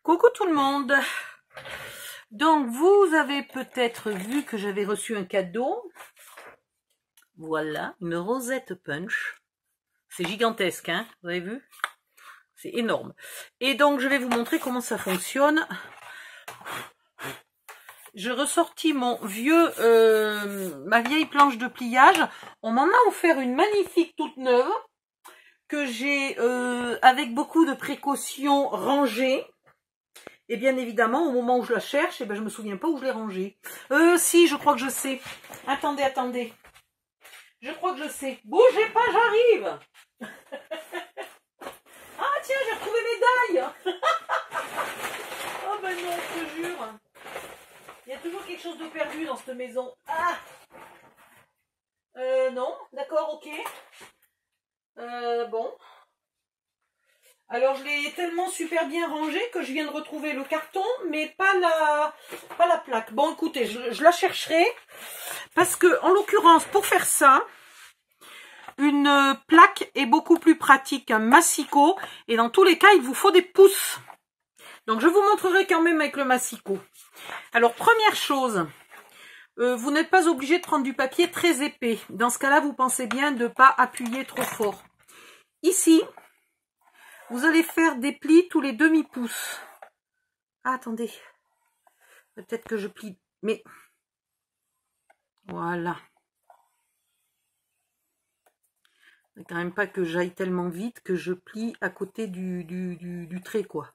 Coucou tout le monde. Donc vous avez peut-être vu que j'avais reçu un cadeau. Voilà, une rosette punch. C'est gigantesque, hein, vous avez vu? C'est énorme. Et donc je vais vous montrer comment ça fonctionne. Je ressortis mon vieux, ma vieille planche de pliage. On m'en a offert une magnifique toute neuve que j'ai avec beaucoup de précautions rangée. Et bien évidemment, au moment où je la cherche, je me souviens pas où je l'ai rangée. Si, je crois que je sais. Attendez, attendez. Je crois que je sais. Bougez pas, j'arrive. Ah tiens, j'ai retrouvé mes dailles. Oh ben non, je te jure. Il y a toujours quelque chose de perdu dans cette maison. Ah. Non, d'accord, ok. Bon. Alors je l'ai tellement super bien rangé que je viens de retrouver le carton, mais pas la plaque. Bon écoutez, je la chercherai. Parce que en l'occurrence, pour faire ça, une plaque est beaucoup plus pratique qu'un massicot. Et dans tous les cas, il vous faut des pouces. Donc je vous montrerai quand même avec le massicot. Alors première chose, vous n'êtes pas obligé de prendre du papier très épais. Dans ce cas-là, vous pensez bien de ne pas appuyer trop fort. Ici, vous allez faire des plis tous les demi-pouces. Ah, attendez. Peut-être que je plie. Mais voilà. Il ne faut quand même pas que j'aille tellement vite que je plie à côté du trait, quoi.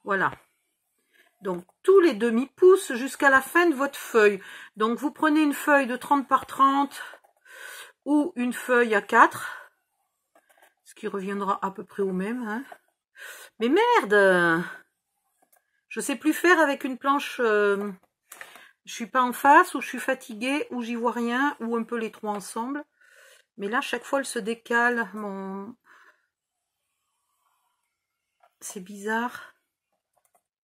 Voilà. Donc, tous les demi-pouces jusqu'à la fin de votre feuille. Donc, vous prenez une feuille de 30 par 30 ou une feuille à 4. Ce qui reviendra à peu près au même. Hein. Mais merde! Je sais plus faire avec une planche... je suis pas en face, ou je suis fatiguée, ou j'y vois rien, ou un peu les trois ensemble. Mais là, chaque fois, elle se décale. Mon... C'est bizarre.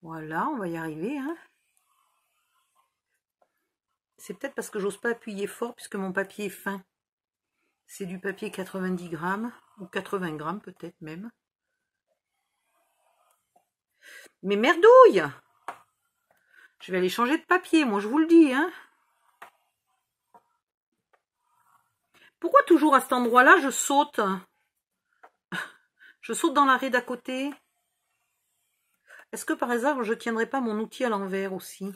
Voilà, on va y arriver. Hein. C'est peut-être parce que j'ose pas appuyer fort, puisque mon papier est fin. C'est du papier 90 grammes, ou 80 grammes peut-être même. Mais merdouille! Je vais aller changer de papier, moi je vous le dis. Hein. Pourquoi toujours à cet endroit-là, je saute? Je saute dans l'arrêt d'à côté. Est-ce que par hasard, je ne tiendrai pas mon outil à l'envers aussi?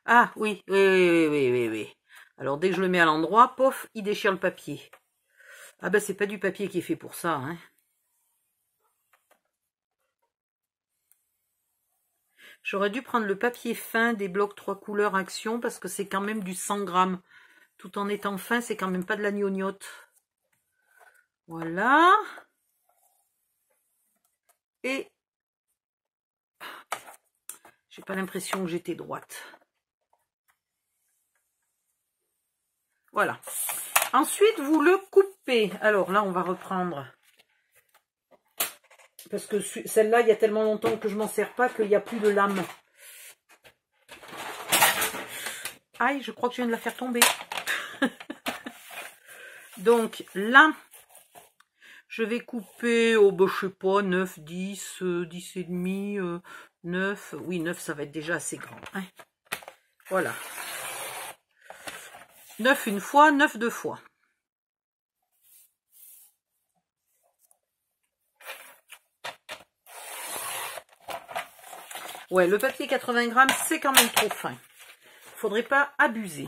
Ah, oui, oui. Alors, dès que je le mets à l'endroit, pof, il déchire le papier. Ah ben, c'est pas du papier qui est fait pour ça, hein. J'aurais dû prendre le papier fin des blocs 3 couleurs Action, parce que c'est quand même du 100 grammes. Tout en étant fin, c'est quand même pas de la gnognotte. Voilà. Et j'ai pas l'impression que j'étais droite. Voilà. Ensuite, vous le coupez. Alors là, on va reprendre. Parce que celle-là, il y a tellement longtemps que je m'en sers pas qu'il n'y a plus de lame. Aïe, je crois que je viens de la faire tomber. Donc là, je vais couper, oh, bah, je sais pas, 9, 10, 10 et demi, 9. Oui, 9, ça va être déjà assez grand. Hein. Voilà. 9 une fois, 9 deux fois. Ouais, le papier 80 grammes, c'est quand même trop fin. Faudrait pas abuser.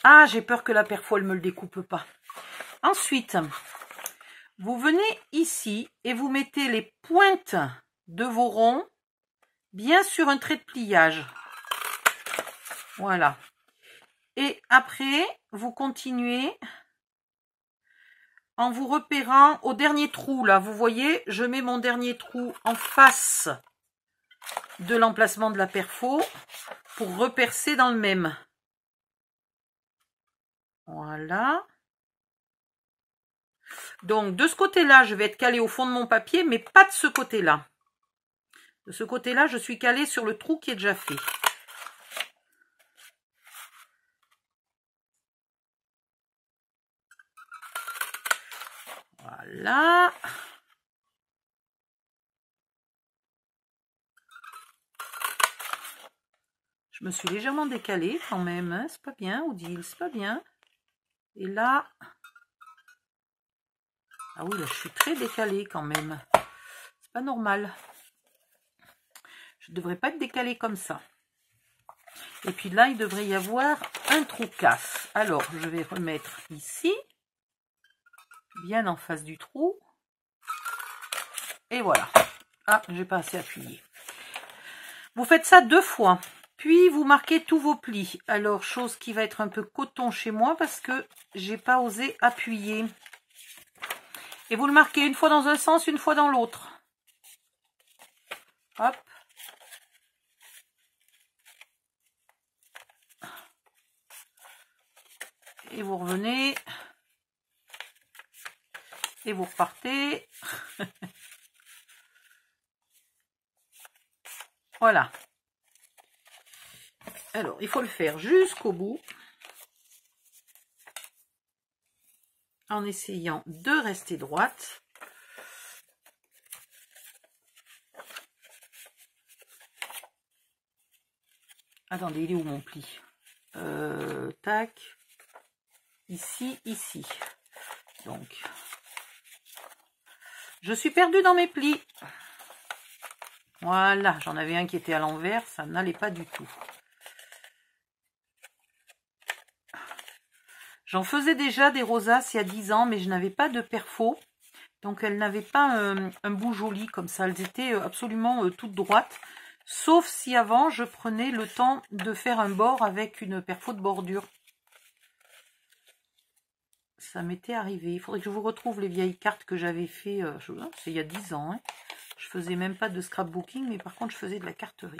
Ah, j'ai peur que la perfoile me le découpe pas. Ensuite, vous venez ici et vous mettez les pointes de vos ronds bien sur un trait de pliage. Voilà. Et après, vous continuez en vous repérant au dernier trou. Là, vous voyez, je mets mon dernier trou en face de l'emplacement de la perfo pour repercer dans le même. Voilà. Donc, de ce côté-là, je vais être calée au fond de mon papier, mais pas de ce côté-là. De ce côté-là, je suis calée sur le trou qui est déjà fait. Voilà. Je me suis légèrement décalée quand même, hein. C'est pas bien, Odile, c'est pas bien. Et là... Ah oui, là, je suis très décalée quand même. C'est pas normal. Je ne devrais pas être décalée comme ça. Et puis là, il devrait y avoir un trou casse. Alors, je vais remettre ici, bien en face du trou. Et voilà. Ah, j'ai pas assez appuyé. Vous faites ça 2 fois. Puis, vous marquez tous vos plis. Alors, chose qui va être un peu coton chez moi parce que j'ai pas osé appuyer. Et vous le marquez une fois dans un sens, une fois dans l'autre. Hop. Et vous revenez. Et vous repartez. Voilà. Alors, il faut le faire jusqu'au bout. En essayant de rester droite. Attendez, il est où mon pli? Tac. Ici, ici. Donc, je suis perdue dans mes plis. Voilà, j'en avais un qui était à l'envers, ça n'allait pas du tout. J'en faisais déjà des rosaces il y a 10 ans, mais je n'avais pas de perfo. Donc, elles n'avaient pas un bout joli comme ça. Elles étaient absolument toutes droites. Sauf si avant, je prenais le temps de faire un bord avec une perfo de bordure. Ça m'était arrivé. Il faudrait que je vous retrouve les vieilles cartes que j'avais fait. C'est il y a 10 ans. Hein. Je faisais même pas de scrapbooking, mais par contre, je faisais de la carterie.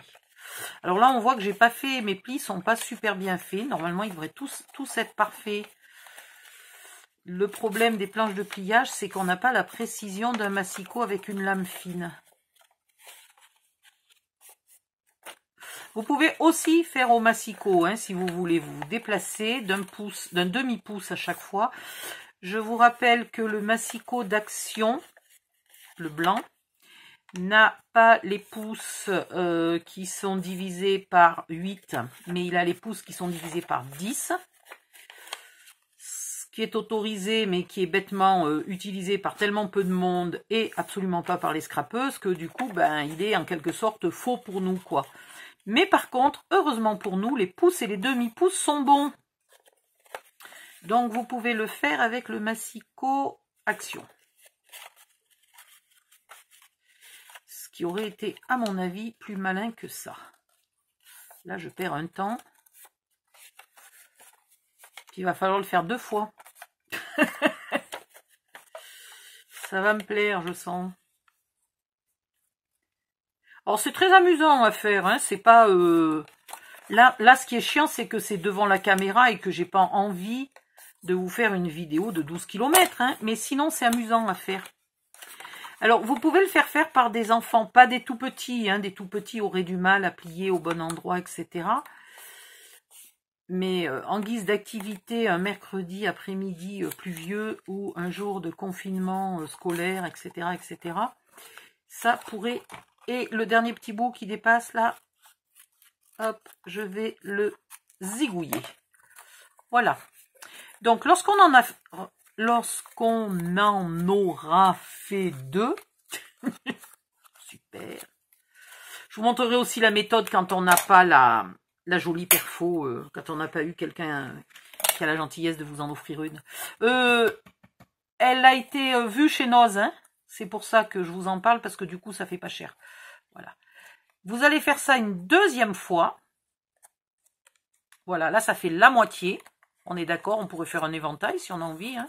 Alors là, on voit que j'ai pas fait, mes plis sont pas super bien faits. Normalement, ils devraient tous être parfaits. Le problème des planches de pliage, c'est qu'on n'a pas la précision d'un massicot avec une lame fine. Vous pouvez aussi faire au massicot, hein, si vous voulez vous déplacer d'un demi-pouce à chaque fois. Je vous rappelle que le massicot d'Action, le blanc, n'a pas les pouces qui sont divisés par 8, mais il a les pouces qui sont divisés par 10. Ce qui est autorisé, mais qui est bêtement utilisé par tellement peu de monde et absolument pas par les scrapeuses, que du coup, ben, il est en quelque sorte faux pour nous, quoi. Mais par contre, heureusement pour nous, les pouces et les demi-pouces sont bons. Donc, vous pouvez le faire avec le massicot Action. Ce qui aurait été, à mon avis, plus malin que ça. Là, je perds un temps. Puis, il va falloir le faire 2 fois. Ça va me plaire, je sens. Alors, c'est très amusant à faire, hein. C'est pas... Là, ce qui est chiant, c'est que c'est devant la caméra et que j'ai pas envie de vous faire une vidéo de 12 km, hein. Mais sinon, c'est amusant à faire. Alors, vous pouvez le faire par des enfants, pas des tout petits, hein. Des tout petits auraient du mal à plier au bon endroit, etc. Mais en guise d'activité, un mercredi après-midi pluvieux ou un jour de confinement scolaire, etc., etc., ça pourrait... Et le dernier petit bout qui dépasse là, hop, je vais le zigouiller. Voilà. Donc, lorsqu'on en aura fait 2, super. Je vous montrerai aussi la méthode quand on n'a pas la jolie perfo, quand on n'a pas eu quelqu'un qui a la gentillesse de vous en offrir une. Elle a été vue chez Noz, hein. C'est pour ça que je vous en parle, parce que du coup, ça fait pas cher. Voilà. Vous allez faire ça une 2e fois. Voilà, là, ça fait la moitié. On est d'accord, on pourrait faire un éventail si on a envie, hein.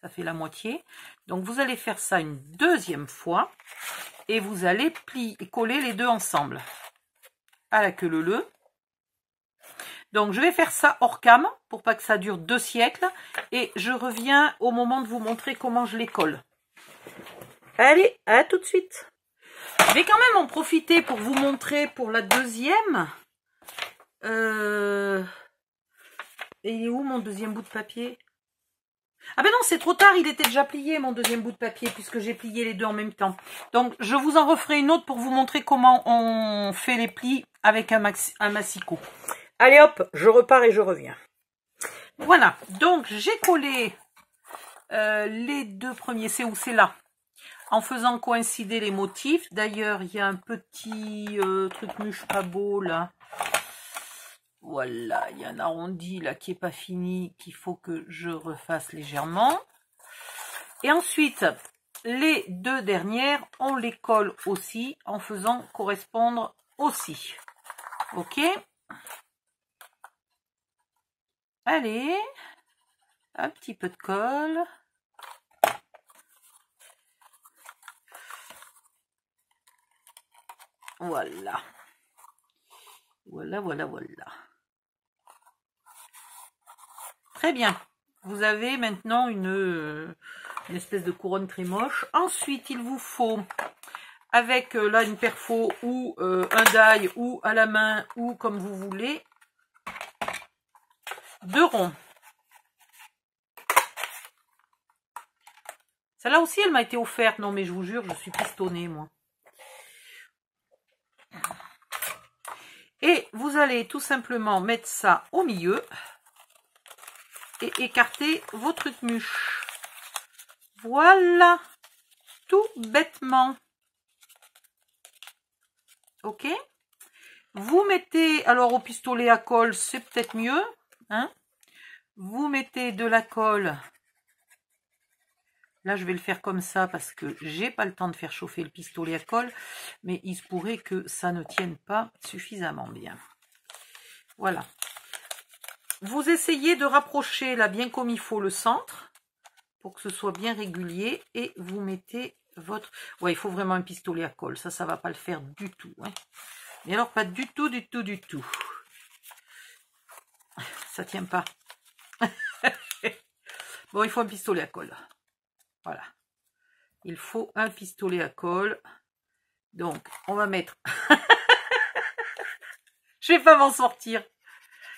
Ça fait la moitié. Donc, vous allez faire ça une 2e fois. Et vous allez coller les deux ensemble. À la queue leu. Donc, je vais faire ça hors cam, pour pas que ça dure 2 siècles. Et je reviens au moment de vous montrer comment je les colle. Allez, à tout de suite. Je vais quand même en profiter pour vous montrer pour la 2e. Et il est où mon 2e bout de papier? Ah ben non, c'est trop tard, il était déjà plié mon deuxième bout de papier puisque j'ai plié les deux en même temps. Donc je vous en referai une autre pour vous montrer comment on fait les plis avec un massicot. Allez hop, je repars et je reviens. Voilà, donc j'ai collé les deux premiers, c'est où? C'est là. En faisant coïncider les motifs. D'ailleurs, il y a un petit truc mûche pas beau là. Voilà, il y a un arrondi là qui n'est pas fini, qu'il faut que je refasse légèrement. Et ensuite, les deux dernières, on les colle aussi en faisant correspondre aussi. Ok? Allez, un petit peu de colle. Voilà. Voilà, voilà, voilà. Très bien. Vous avez maintenant une espèce de couronne très moche. Ensuite, il vous faut, avec là une perfo ou un die ou à la main ou comme vous voulez, 2 ronds. Celle-là aussi, elle m'a été offerte. Non, mais je vous jure, je suis pistonnée, moi. Et vous allez tout simplement mettre ça au milieu et écarter vos trucs mûches. Voilà, tout bêtement. Ok? Vous mettez, alors au pistolet à colle, c'est peut-être mieux. Hein? Vous mettez de la colle. Là, je vais le faire comme ça parce que j'ai pas le temps de faire chauffer le pistolet à colle. Mais il se pourrait que ça ne tienne pas suffisamment bien. Voilà. Vous essayez de rapprocher là bien comme il faut le centre pour que ce soit bien régulier. Et vous mettez votre... Ouais, il faut vraiment un pistolet à colle. Ça va pas le faire du tout. Hein. Mais alors, pas du tout, du tout, du tout. Ça tient pas. Bon, il faut un pistolet à colle. Voilà. Il faut un pistolet à colle. Donc, on va mettre... Je vais pas m'en sortir.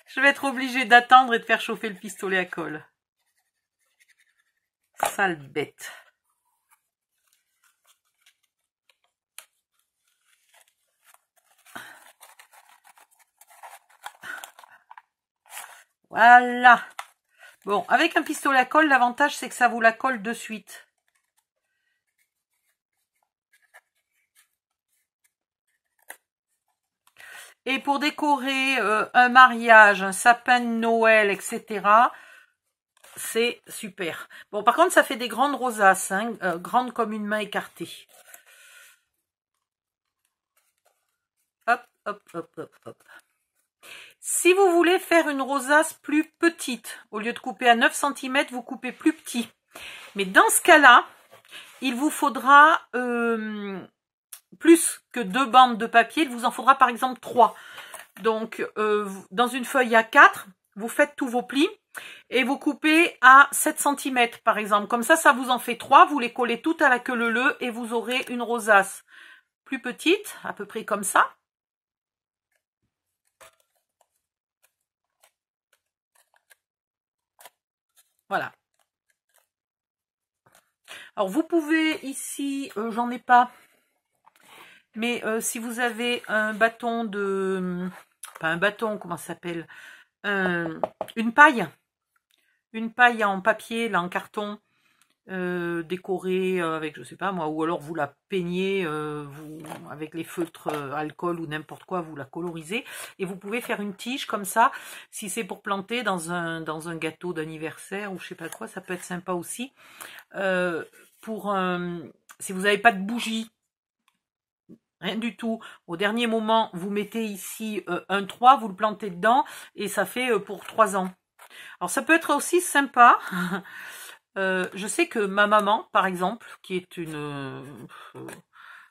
Je vais être obligée d'attendre et de faire chauffer le pistolet à colle. Sale bête. Voilà. Bon, avec un pistolet à colle, l'avantage, c'est que ça vous la colle de suite. Et pour décorer un mariage, un sapin de Noël, etc., c'est super. Bon, par contre, ça fait des grandes rosaces, hein, grandes comme une main écartée. Hop, hop, hop, hop, hop. Si vous voulez faire une rosace plus petite, au lieu de couper à 9 cm, vous coupez plus petit. Mais dans ce cas-là, il vous faudra plus que 2 bandes de papier. Il vous en faudra par exemple 3. Donc, dans une feuille A4, vous faites tous vos plis et vous coupez à 7 cm par exemple. Comme ça, ça vous en fait 3. Vous les collez toutes à la queue leu-leu et vous aurez une rosace plus petite, à peu près comme ça. Voilà. Alors, vous pouvez ici, j'en ai pas, mais si vous avez un bâton de... Pas un bâton, comment ça s'appelle, une paille en papier, là, en carton, décorée avec, je sais pas moi, ou alors vous la peignez avec les feutres alcool ou n'importe quoi, vous la colorisez, et vous pouvez faire une tige comme ça, si c'est pour planter dans un gâteau d'anniversaire ou je sais pas quoi, ça peut être sympa aussi. Si vous n'avez pas de bougie, rien du tout, au dernier moment, vous mettez ici un 3, vous le plantez dedans, et ça fait pour 3 ans. Alors ça peut être aussi sympa. Je sais que ma maman, par exemple, qui est une...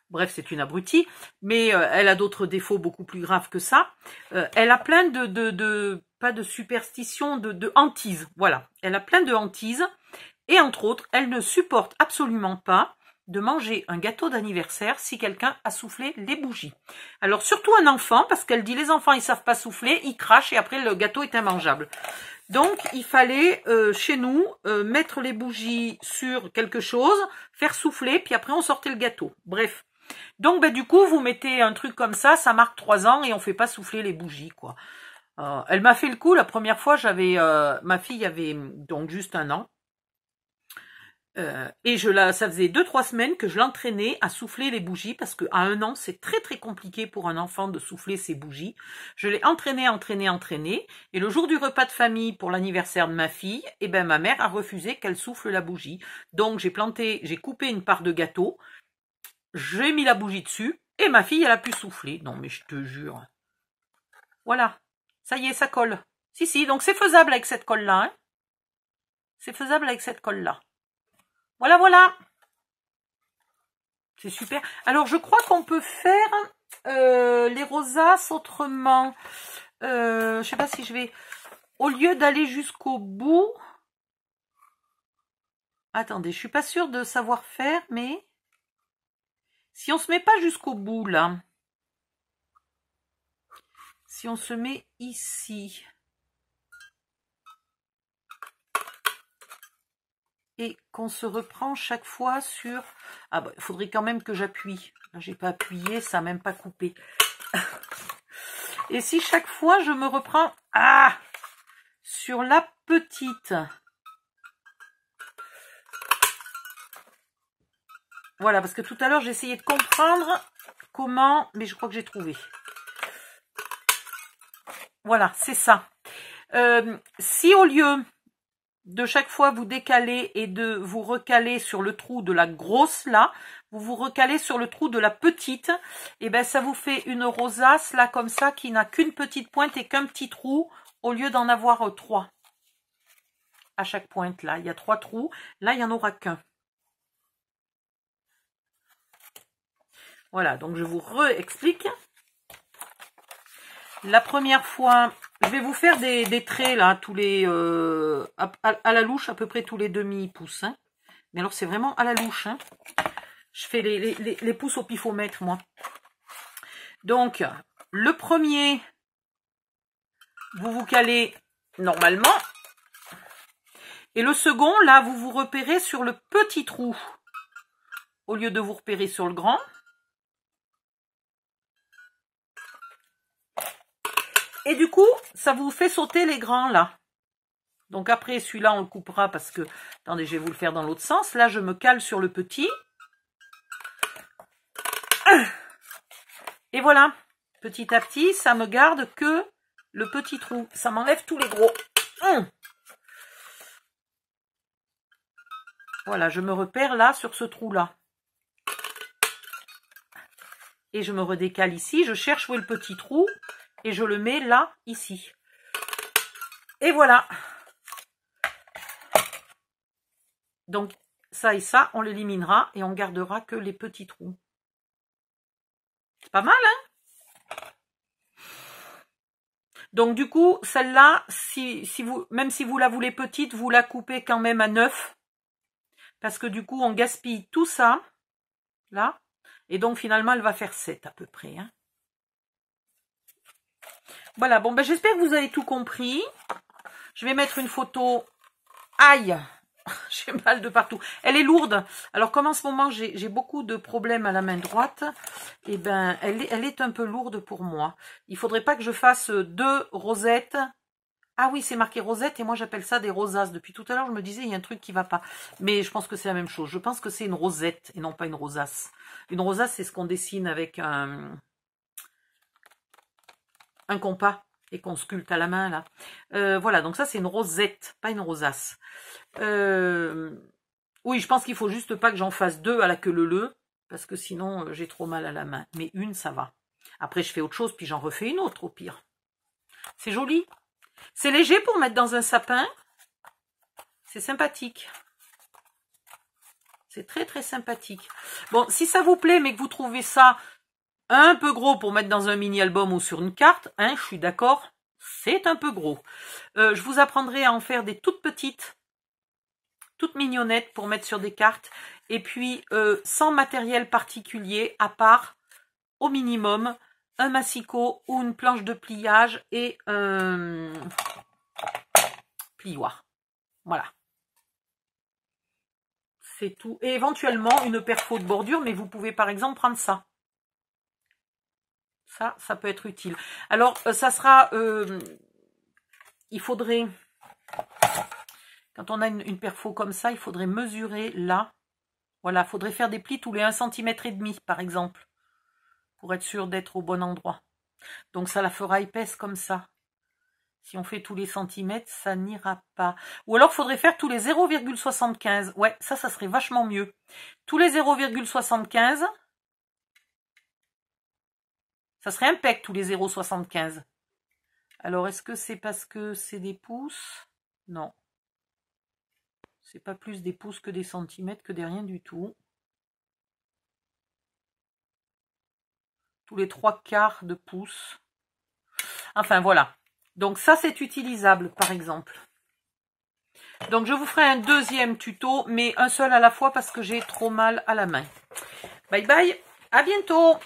bref, c'est une abrutie, mais elle a d'autres défauts beaucoup plus graves que ça. Elle a plein pas de superstition, de hantises. Voilà, elle a plein de hantises. Et entre autres, elle ne supporte absolument pas de manger un gâteau d'anniversaire si quelqu'un a soufflé les bougies. Alors surtout un enfant, parce qu'elle dit les enfants ils savent pas souffler, ils crachent et après le gâteau est immangeable. Donc, il fallait, chez nous, mettre les bougies sur quelque chose, faire souffler, puis après, on sortait le gâteau. Bref. Donc, ben, du coup, vous mettez un truc comme ça marque 3 ans et on fait pas souffler les bougies, quoi. Elle m'a fait le coup, la première fois, ma fille avait donc juste 1 an. Et ça faisait 2-3 semaines que je l'entraînais à souffler les bougies parce qu'à 1 an, c'est très très compliqué pour un enfant de souffler ses bougies. Je l'ai entraîné. Et le jour du repas de famille pour l'anniversaire de ma fille, eh ben, ma mère a refusé qu'elle souffle la bougie. Donc, j'ai coupé une part de gâteau, j'ai mis la bougie dessus et ma fille, elle a pu souffler. Non, mais je te jure. Voilà. Ça y est, ça colle. Si, donc c'est faisable avec cette colle-là. Hein, c'est faisable avec cette colle-là. Voilà. C'est super. Alors, je crois qu'on peut faire les rosaces autrement. Je sais pas si je vais... Au lieu d'aller jusqu'au bout... Attendez, je suis pas sûre de savoir faire, mais... Si on se met pas jusqu'au bout, là... Si on se met ici... Et qu'on se reprend chaque fois sur... Ah bah, il faudrait quand même que j'appuie. Là, j'ai pas appuyé, ça n'a même pas coupé. Et si chaque fois, je me reprends... Ah, sur la petite. Voilà, parce que tout à l'heure, j'ai essayé de comprendre comment... Mais je crois que j'ai trouvé. Voilà, c'est ça. Si au lieu... de chaque fois vous décaler et de vous recaler sur le trou de la grosse là, vous vous recalez sur le trou de la petite, et ben ça vous fait une rosace là comme ça qui n'a qu'une petite pointe et qu'un petit trou au lieu d'en avoir 3. À chaque pointe là, il y a 3 trous, là il n'y en aura qu'un. Voilà, donc je vous réexplique. La première fois, je vais vous faire des traits là, tous les à la louche, à peu près tous les demi-pouces. Hein. Mais alors c'est vraiment à la louche. Hein. Je fais les pouces au pifomètre, moi. Donc, le premier, vous vous calez normalement. Et le second, là, vous vous repérez sur le petit trou. Au lieu de vous repérer sur le grand. Et du coup, ça vous fait sauter les grands là. Donc après, celui-là, on le coupera parce que... Attendez, je vais vous le faire dans l'autre sens. Là, je me cale sur le petit. Et voilà. Petit à petit, ça me garde que le petit trou. Ça m'enlève tous les gros. Voilà, je me repère là, sur ce trou-là. Et je me redécale ici. Je cherche où est le petit trou. Et je le mets là, ici. Et voilà. Donc, ça et ça, on l'éliminera et on gardera que les petits trous. C'est pas mal, hein? Donc, du coup, celle-là, même si vous la voulez petite, vous la coupez quand même à 9. Parce que du coup, on gaspille tout ça, là. Et donc, finalement, elle va faire 7 à peu près, hein. Voilà, bon, ben j'espère que vous avez tout compris. Je vais mettre une photo. Aïe, j'ai mal de partout. Elle est lourde. Alors, comme en ce moment, j'ai beaucoup de problèmes à la main droite, et ben, elle est un peu lourde pour moi. Il faudrait pas que je fasse 2 rosettes. Ah oui, c'est marqué rosette, et moi, j'appelle ça des rosaces. Depuis tout à l'heure, je me disais, il y a un truc qui va pas. Mais je pense que c'est la même chose. Je pense que c'est une rosette, et non pas une rosace. Une rosace, c'est ce qu'on dessine avec un compas et qu'on sculpte à la main là. Voilà, donc ça c'est une rosette, pas une rosace. Oui, je pense qu'il faut juste pas que j'en fasse 2 à la queue leu, parce que sinon j'ai trop mal à la main. Mais une, ça va. Après je fais autre chose, puis j'en refais une autre au pire. C'est joli. C'est léger pour mettre dans un sapin. C'est sympathique. C'est très très sympathique. Bon, si ça vous plaît, mais que vous trouvez ça un peu gros pour mettre dans un mini-album ou sur une carte, hein, je suis d'accord, c'est un peu gros. Je vous apprendrai à en faire des toutes petites, toutes mignonnettes pour mettre sur des cartes, et puis sans matériel particulier, à part, au minimum, un massicot ou une planche de pliage et un plioir. Voilà. C'est tout. Et éventuellement une perfo de bordure, mais vous pouvez par exemple prendre ça. Ça peut être utile. Alors, ça sera... il faudrait... Quand on a une perfo comme ça, il faudrait mesurer là. Voilà, il faudrait faire des plis tous les 1,5 cm par exemple. Pour être sûr d'être au bon endroit. Donc ça la fera épaisse comme ça. Si on fait tous les centimètres, ça n'ira pas. Ou alors, il faudrait faire tous les 0,75. Ouais, ça serait vachement mieux. Tous les 0,75. Ça serait impec, tous les 0,75. Alors, est-ce que c'est parce que c'est des pouces? Non. C'est pas plus des pouces que des centimètres, que des rien du tout. Tous les 3/4 de pouce. Enfin, voilà. Donc ça, c'est utilisable, par exemple. Donc, je vous ferai un deuxième tuto, mais un seul à la fois parce que j'ai trop mal à la main. Bye bye, à bientôt!